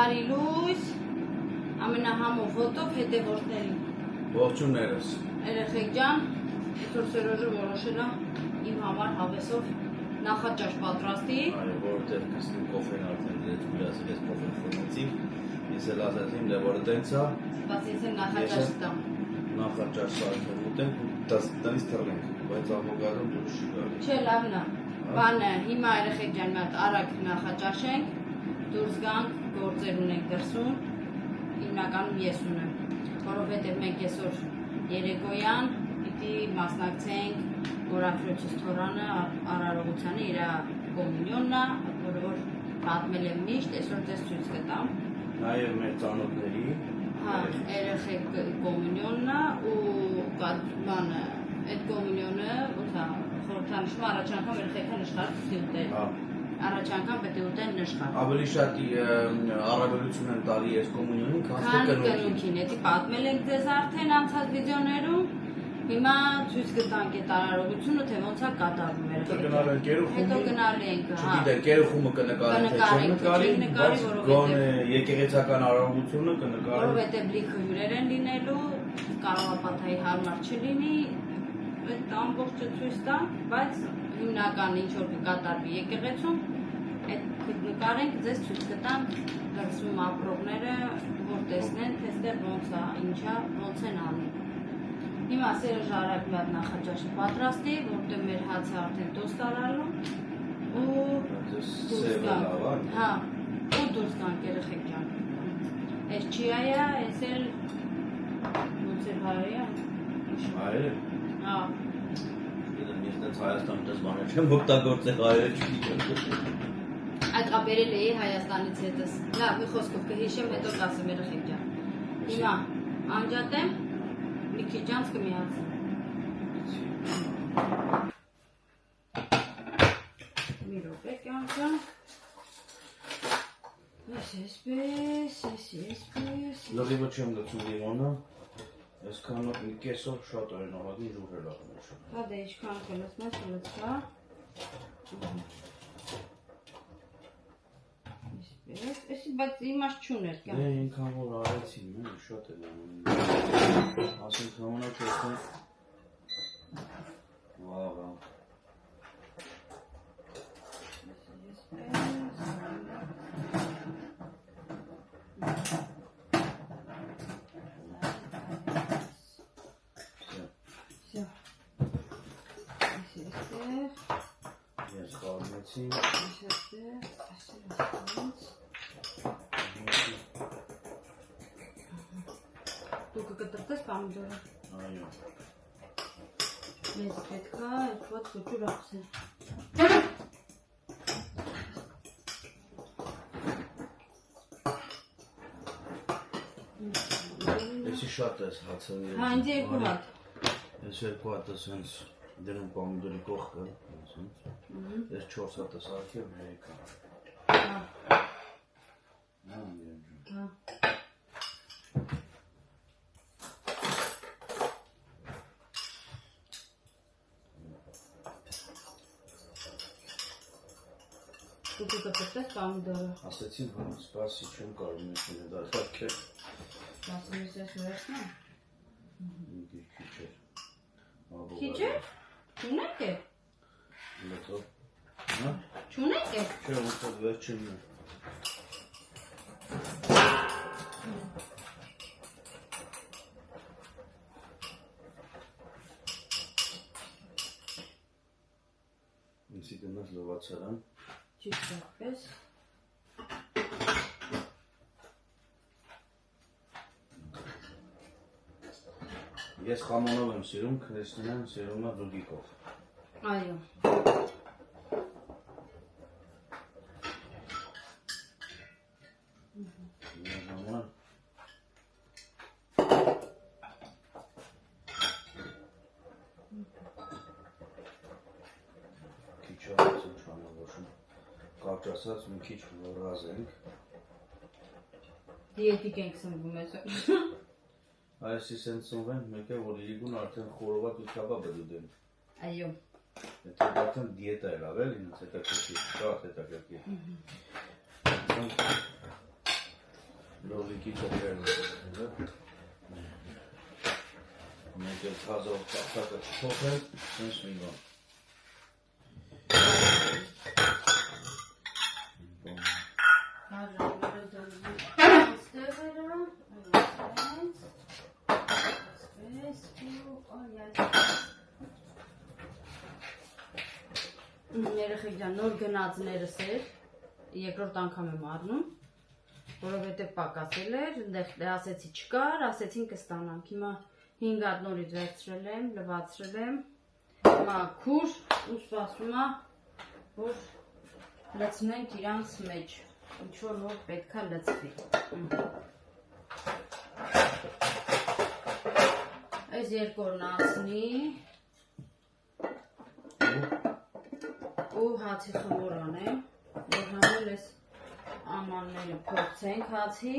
Բարի լույս, ամենահամով ոտով հետևորդներին։ Ողջույններս։ Երեխեք ջան, այսօր Սերոժը որոշել է իմ համար հավեսով նախաճաշ պատրաստի։ Այո, որովհետև կսնի կոֆեն արդեն դրեց գուլասել ես կոֆեն խմեցի։ Ես էլ ասացին, դե որը տենց է։ Բայց ես էլ նախաճաշ տամ։ Նախաճաշ սարքել ուտենք ու տնից թռնենք, բայց աղոգարում դուրս չի գալի։ Չէ, լավն է։ Բանը, հիմա երեխեք ջան, մի հատ արագ նախաճաշենք, դուրս գանք, գործեր ունենք դրսում, հիմնականում ես ունեմ, որովհետև մենք այսօր երեկոյան պիտի մասնակցենք Գորაფրոջից Թորանը արարողությանը իր կոմունյոնն է, որը որ պատմել եմ միշտ, այսօր ձեզ ցույց կտամ։ Նաև մեր ծանոթների Հա, երեխեք կոմունյոնն է ու բանը, այդ կոմունյոնը խորհրդանշում առաջ անգամ երեխեքը նշխար պիտի ուտել։ Առաջ անգամ պետք է ուտեն նշխար։ Ավելի շատ առավելություն են տալի այս կոմունյոնին, քան կնունքին։ Դա պատմել ենք ձեզ արդեն անցած վիդեոներում։ Հիմա ցույց կտանք այդ արարողությունը, թե ոնց է կատարվում երեխեքին։ Հետո գնալու ենք, հա։ Չգիտեմ, գերուխումը կնկարենք, թե չնկարի, բայց գոնե եկեղեցական արարողությունը կնկարենք։ Որովհետև լիքը հյուրեր են լինելու, կարող է պատահի հարմար չլինի, այդ ամբողջը ցույց տամ, բայց հիմնական ինչ որ կկատարվի եկեղեցում, այդ կնկարենք, ձեզ ցույց կտամ դրսում ապրողները, որ տեսնեն, թե այստեղ ոնց է, ինչ է, ոնց են անում։ Հիմա Սերոժը արագ մի հատ նախաճաշը պատրաստի, որտեղ մեր հացը արդեն տոստ արալու ու դուրս գանք։ Հա, ու դուրս գանք երեխեք ջան։ Այս չիայա, այս էլ ոնց է հայրեա։ Հայրը։ Հա։ Ես դες Հայաստանում դες բաներ չեմ օգտագործել հայրը չգիտեմ։ Այդ ապերել էի Հայաստանից հետս։ Լավ, մի խոսքով կհիշեմ, հետո կասեմ երեխեք ջան։ Հիմա անջատեմ, մի քիչ անց կմիացեմ։ Մի րոպե կյանքը։ Ես Լրիվը չեմ գցում լիմոնը, այսքան մի կեսով շատ այն աղագին ժուր էլ աղմուշը։ Հա դե ինչքան կլսնես լծվա։ Այսի բայց իմաստ չուներ կյանք։ Դե ինքան որ արեցին, շատ էլ անում։ Ասենք համանակ էստեն վաղա։ Ես խաղնեցի։ Դու կկտրտես պամիդորը։ Այո։ Մեզ պետք է այդպես կոճուր աղսել։ Եսի շատ ես հացը։ Հա, ինձ երկու հատ։ Ես երկու հատ ես հենց դնում պամիդորի կողքը, ես 4 հատ ես արկել, 3 հատ։ Հա։ Դու կկտրտես պամիդորը։ Ասեցին հա, սպասի, չեմ կարող միշտ դա արկել։ Ասում ես ես վերցնա։ Մի քիչ է։ Քիչ է։ Չունեք է։ Մտո։ Հա։ Չունեք է։ Չէ, մտո վերջինն է։ Ինձի գնաց լվացարան։ Չիքսապես։ Ես խամանով եմ սիրում, Քրիստինան սիրում է դուդիկով։ Այո։ Քիչ ասում չանավորում։ Կարճ ասած մի քիչ ռազ ենք։ Դիետիկ ենք սնվում այսօր։ Այսի սենց սնվենք, մեկ է որ իրիկուն արդեն խորոված ու քաբաբը դուդեն։ Այո։ Եթե արդեն դիետա էր ավել, ինձ հետաքրքիր, շատ հետաքրքիր։ լոլիկի չկերնը։ Մենք էլ խազով տախտակը չփոխել, սենց մի բան։ Երեխեքյան նոր գնացներս էր, երկրորդ անգամ եմ առնում, որովհետև պակասել էր, այնտեղ ասեցի չկար, ասեցին կստանանք, հիմա 5 հատ նորից վերցրել եմ, լվացրել եմ, հիմա քուր ու սպասում է, որ լցնենք իրանց մեջ, ինչ-որ որ պետք է լցվի։ Այս երկորն ասնի ու հացի խմոր անեմ, որ համել ես ամանները փորձենք հացի։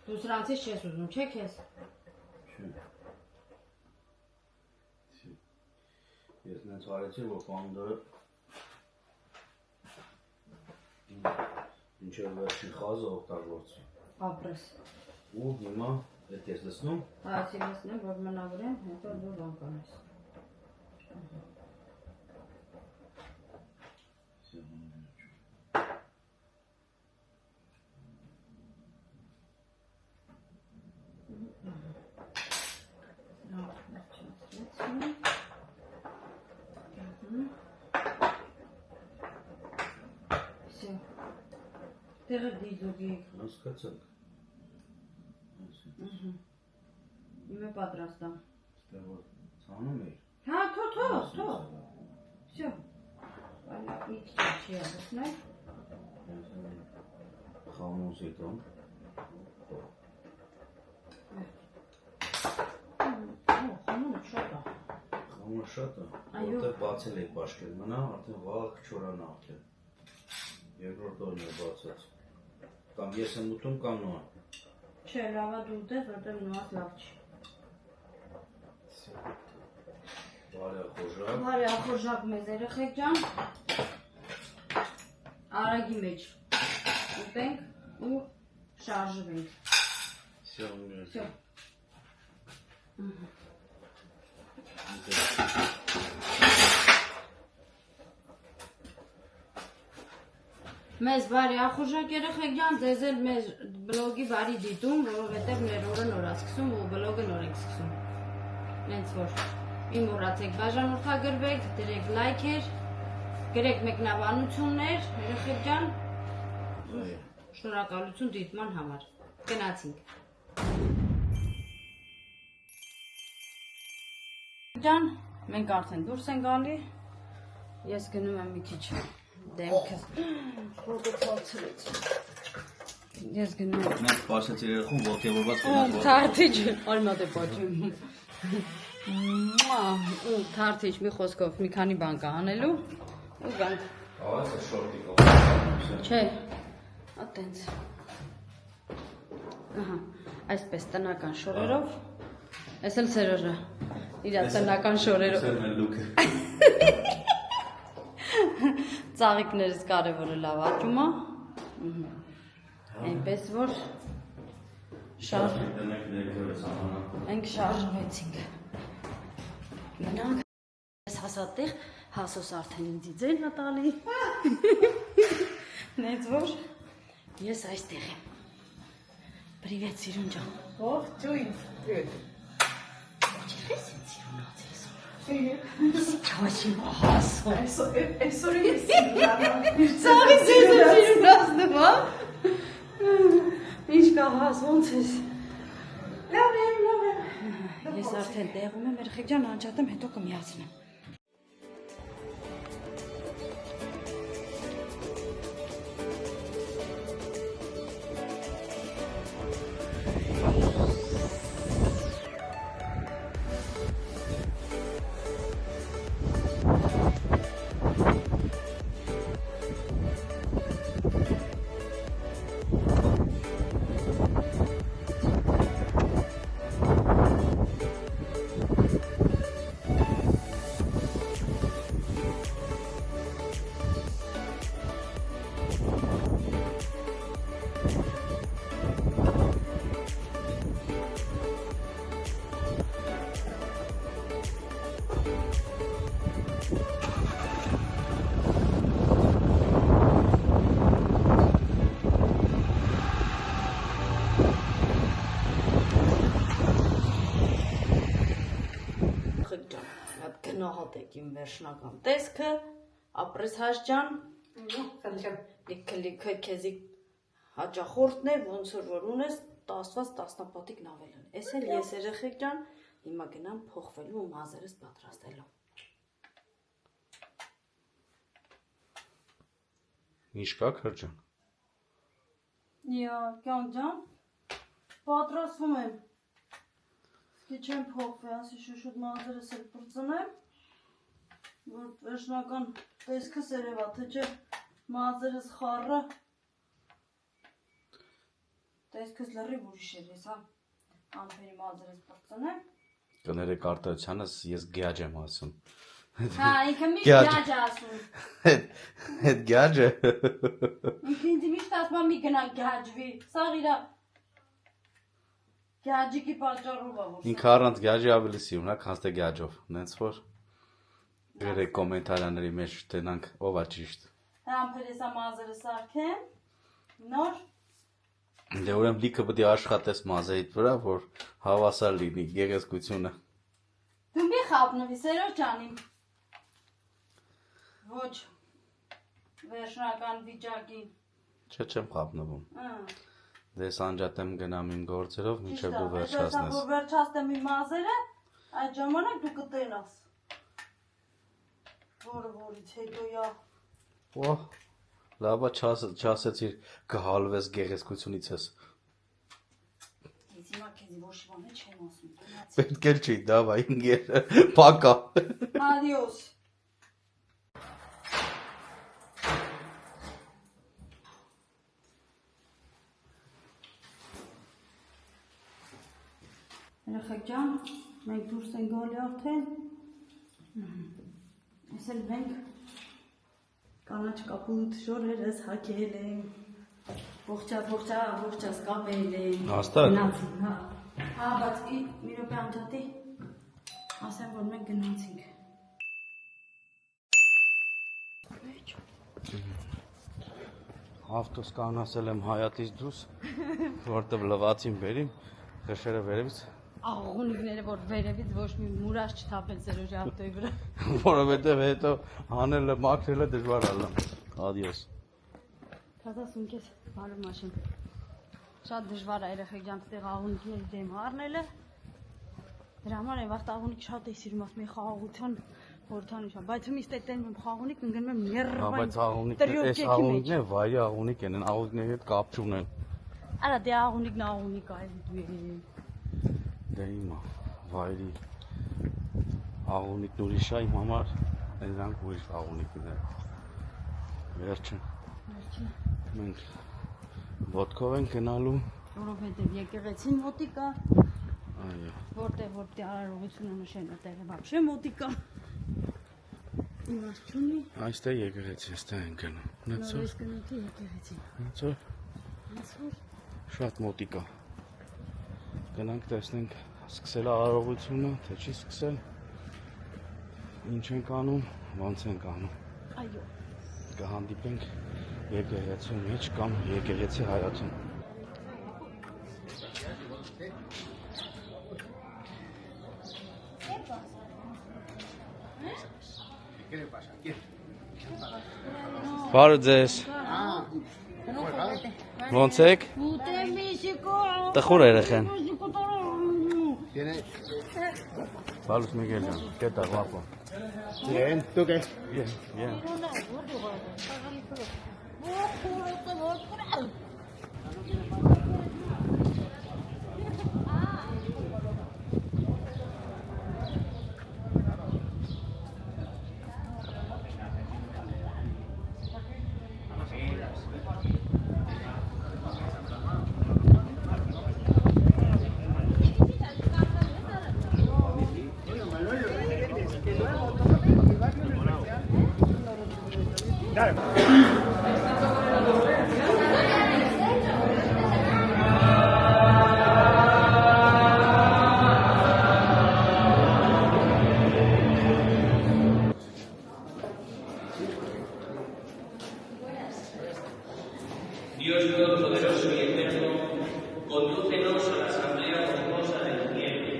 Դու սրանցից չես ուզում, չէ քեզ։ Ես նենց հարեցի, որ պանդը ինչև վերջին խազը օգտագործի։ Ապրես։ Ու հիմա էդ ես լսնում։ Այսի լսնեմ, որ մնավորեմ, հետո դու բան կանես։ Տեղը դիզոգիկ։ Հասկացանք։ Իմը պատրաստ եմ։ Ստեղ որ ծանում էիր։ Հա, թո։ Всё։ Այլա մի քիչ չի ալսնել։ Խամուս ետոն։ Խամուրը շատ է։ Խամուր շատ է։ Այո։ Որտեղ բացել եք բաշկել մնա, արդեն վաղ չորանա արդեն։ Երկրորդ օրն է բացած։ Կամ ես եմ ուտում կամ նոա։ Չէ, լավա դու ուտես, որտեղ նոաս լավ չի։ Բարի ախորժակ մեզ երեխեք ջան։ Արագի մեջ ուտենք ու շարժվենք։ Всё։ Մեզ բարի ախորժակ երեխեք ջան, ձեզ էլ մեր բլոգի բարի դիտում, որովհետև մեր օրը նոր է սկսում ու բլոգը նոր ենք սկսում։ Նենց որ մի մոռացեք բաժանորդագրվեք, դրեք լայքեր, գրեք մեկնաբանություններ, երեխեք ջան, շնորհակալություն դիտման համար։ Գնացինք։ Ջան, մենք արդեն դուրս ենք գալի։ Ես գնում եմ մի քիչ դեմքս։ Ոտը ցածրեց։ Ես գնում եմ։ Մենք սպասեց երեխուն ողջավորված Թարթիչ, արմատ է պատճում։ Թարթիչ մի խոսքով մի քանի բան կա անելու ու գանք։ Ավասը շորտի կողմ։ Չէ, ատենց։ Ահա, այսպես տնական շորերով։ Ես էլ Սերոժը իր տնական շորերով։ Ծաղիկներից կարևորը լավ աճում է։ Այնպես որ մենք շարժվեցինք։ Գնանք, ես հասատեղ, հասոս արդեն ինձ ձեն հատալի, նեց որ ես այստեղ եմ, պրիվետ սիրուն ճան։ Ողջույն, Չեղես են սիրունած ես Չավաշի հասո։ այսօր ես սիրունանում։ Սաղի ես եմ սիրունացնում, հա։ Ինչ կա հաս, ոնց ես։ Լավ եմ։ Ես արդեն տեղում եմ, երեխեք ջան, անջատեմ, հետո կմիացնեմ։ հատ գնահատեք իմ վերջնական տեսքը, ապրես հաշջան, լիքը քեզի հաճախորդն է, ոնց որ ունես 10-ված 10-պատիկ նավելն։ Էս էլ ես երեխեք ջան, հիմա գնամ փոխվելու ու մազերս պատրաստելու։ Ինչ կա քրջան։ Յա, կյանք ջան, պատրաստվում եմ։ Սկի չեմ փոխվի, ասի շուշուտ մազերս էլ պրծնեմ, որ վերջնական տեսքս երևա, թե չէ մազերս խառը, տեսքս լրիվ ուրիշ էր, ես անփերի մազերս պրծնեմ։ Կներեք արտահայտությանս ես գյաջ եմ ասում։ Հա, ինքը միշտ գյաջ է ասում։ Հետ գյաջ է։ Ինքը ինձ միշտ ասում մի գնա գյաջվի, սաղ իրա գյաջիկի պատճառով ա որ։ Ինքը առանց գյաջի ավելի սիրուն է, քան թե գյաջով, նենց որ գրեք կոմենտարիաների մեջ տենանք ով է ճիշտ։ Համբեր եսա մազերը սարքեմ, նոր։ Դե ուրեմն լիքը պետք է աշխատես մազերիդ վրա, որ հավասար լինի գեղեցկությունը։ Դու մի խաբնվի, Սերոջ ջանիմ։ Ոչ վերջնական վիճակին։ Չէ, չեմ խաբնվում։ Դե սանջատեմ գնամ իմ գործերով, մինչև դու վերջացնես։ Որ վերջացնեմ իմ մազերը, այդ ժամանակ դու կտենաս։ Որը որից հետո յա։ Օհ, լավա չասեցիր կհալվես գեղեցկությունից ես։ Ես հիմա քեզի ոչ բան չեմ ասում։ Պետք էլ չի, դավա, ինգեր, պակա։ Adios։ Երեխեք ջան, մենք դուրս ենք գալի արդեն։ Ես էլ մենք կանաչ կապուտ շորերս հագել ենք։ Ողջա սկապել ենք։ Հաստատ։ Գնացինք, հա։ Հա, բայց մի րոպե անջատի, ասեմ, որ մենք գնացինք։ Ավտոս կանասել եմ Հայատից դուրս, որտև լվացին բերիմ, խշերը վերևից։ Աղունիկները, որ վերևից ոչ մի մուրաշ չթափեն Սերոջի ավտոյի վրա։ Որովհետև հետո հանելը, մաքրելը դժվար ալա։ Ադիոս։ Քազա սունկես բարում մաշին։ Շատ դժվար է երեխեք ջան այդտեղ աղունիկների դեմ առնելը։ Դրա համար այն վաղ աղունիկ շատ է սիրում, ասում եմ խաղաղության խորհրդանիշ է, բայց ումից տետեն եմ խաղաղունիկ ընկնում եմ ներռվային։ Բայց աղունիկները, այս աղունիկները վայրի աղունիկ են, աղունիկների հետ կապ չունեն։ Արա դե աղունիկն աղունիկ է։ Դե հիմա վայրի աղունիկն ուրիշ է իմ համար, այնք ուրիշ աղունիկներ։ Վերջը։ Մենք ոտքով ենք գնալու։ Որովհետև եկեղեցին մոտիկ է։ Այո։ Որտեղ արարողությունը նշեն այդտեղ вообще մոտիկ է։ Իմաստ չունի։ Այստեղ եկեղեցի, այստեղ ենք գնում։ Նենց որ եկեղեցի։ Նենց որ շատ մոտիկ է։ Գնանք տեսնենք սկսել արարողությունը, թե չի սկսել։ Ինչ ենք անում, ոնց ենք անում։ Այո։ Կհանդիպենք եկեղեցու մեջ կամ եկեղեցի հայացում։ Բարը ձեզ։ Ոնց եք։ Տխուր երեխան։ Բարուս Միգել ջան, կետա guapo։ Bien, ¿tú qué? Bien, bien։ Dios Todopoderoso y Eterno, condúcenos a la asamblea gozosa del cielo,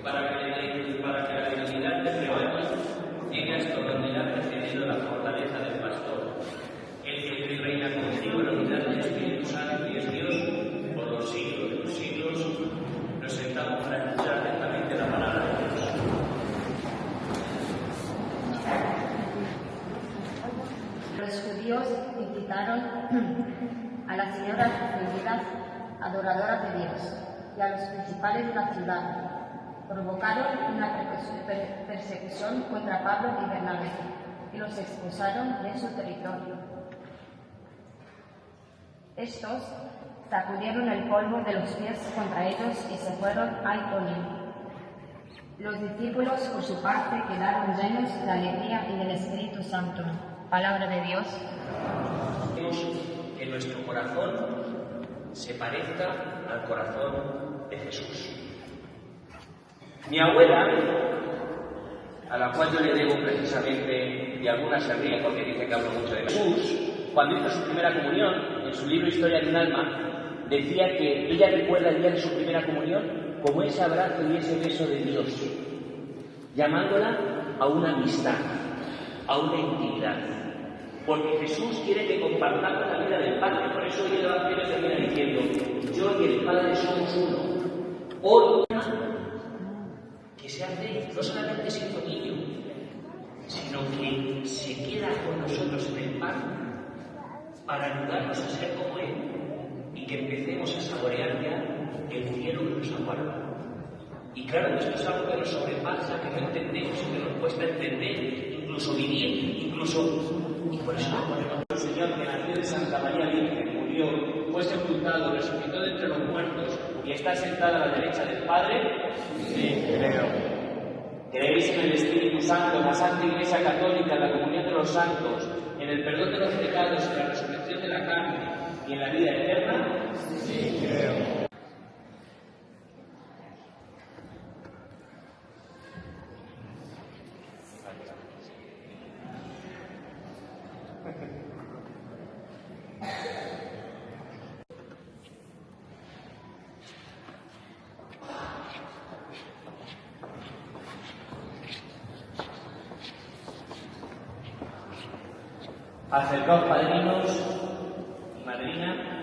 para que la dignidad de Jehová incitaron a las señoras ofendidas, adoradoras de Dios, y a los principales de la ciudad. Provocaron una persecución contra Pablo y Bernabé y los expulsaron de su territorio. Estos sacudieron el polvo de los pies contra ellos y se fueron a Iconio. Los discípulos, por su parte, quedaron llenos de alegría y del Espíritu Santo. Palabra de Dios. Que nuestro corazón se parezca al corazón de Jesús. Mi abuela, a la cual yo le debo precisamente, y algunas se ríen porque dice que hablo mucho de Jesús, cuando hizo su primera comunión, en su libro Historia de un alma, decía que ella recuerda el día de su primera comunión como ese abrazo y ese beso de Dios, llamándola a una amistad, a una intimidad. Porque Jesús quiere que compartamos la vida del Padre. Por eso hoy el Evangelio termina diciendo: yo y el Padre somos uno. Hoy que se hace no solamente siendo niño, sino que se queda con nosotros en el pan para ayudarnos a ser como Él y que empecemos a saborear ya el cielo que nos aguarda. Y claro, esto es algo que nos sobrepasa, que no entendemos y que nos cuesta entender, incluso vivir, y por eso el Señor, que nació de Santa María Virgen, murió, fue sepultado, resucitó de entre los muertos y está sentado a la derecha del Padre. Sí, creo. ¿Creéis en el Espíritu Santo, en la Santa Iglesia Católica, en la comunión de los santos, en el perdón de los pecados, en la resurrección de la carne y en la vida eterna? Sí, creo. Acercaos, padrinos y madrina.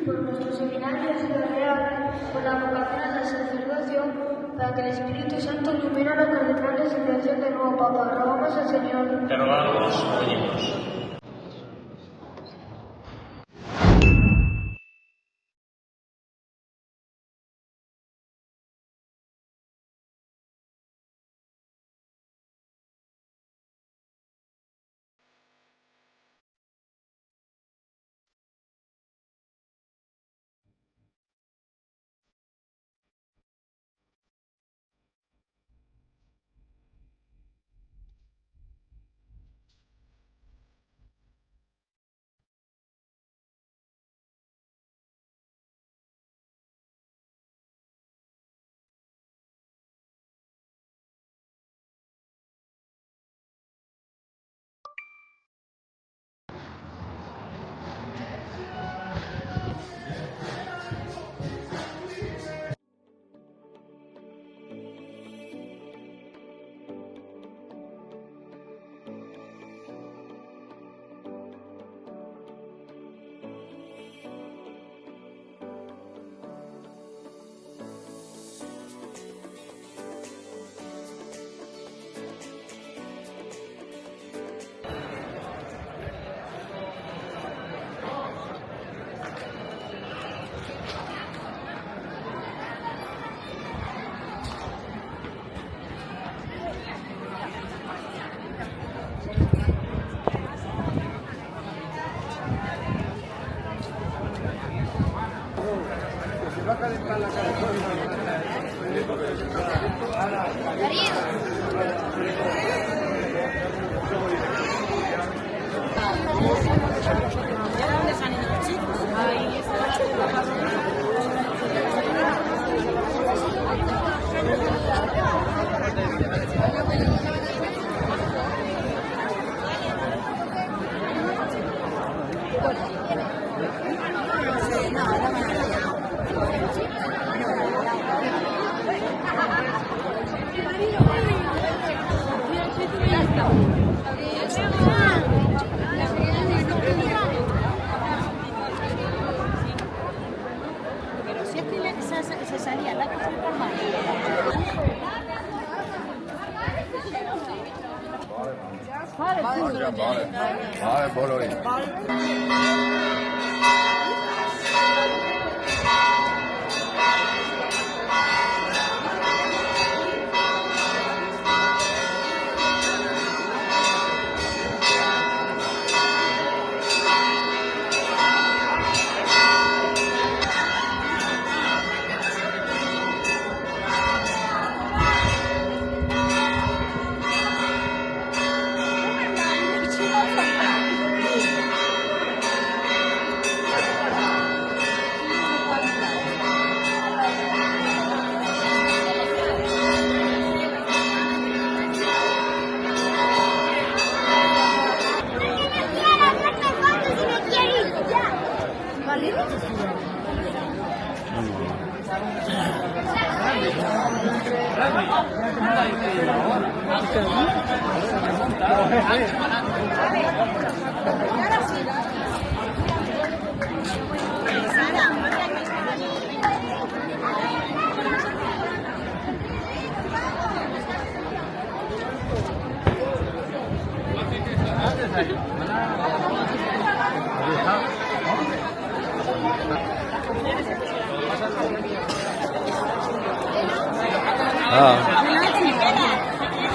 Por nuestro seminario se rodea por la vocación al sacerdocio, para que el Espíritu Santo ilumine a los cardenales en elección del nuevo Papa. Rogamos al Señor. Te rogamos, óyenos. Բարև բոլորին։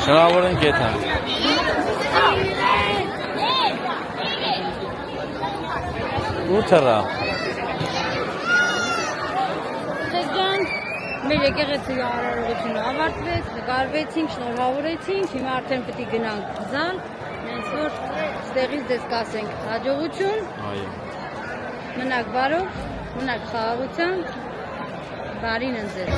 Շնորհավոր ենք եթա։ Ուտերա։ Մեր եկեղեցի արարողությունը ավարտվեց, նկարվեցինք, շնորհավորեցինք, հիմա արդեն պետք է գնանք զան, հենց որ ստեղից դες կասենք հաջողություն։ Այո։ Մնաք բարով, մնաք խաղաղությամբ, բարին ընձեզ։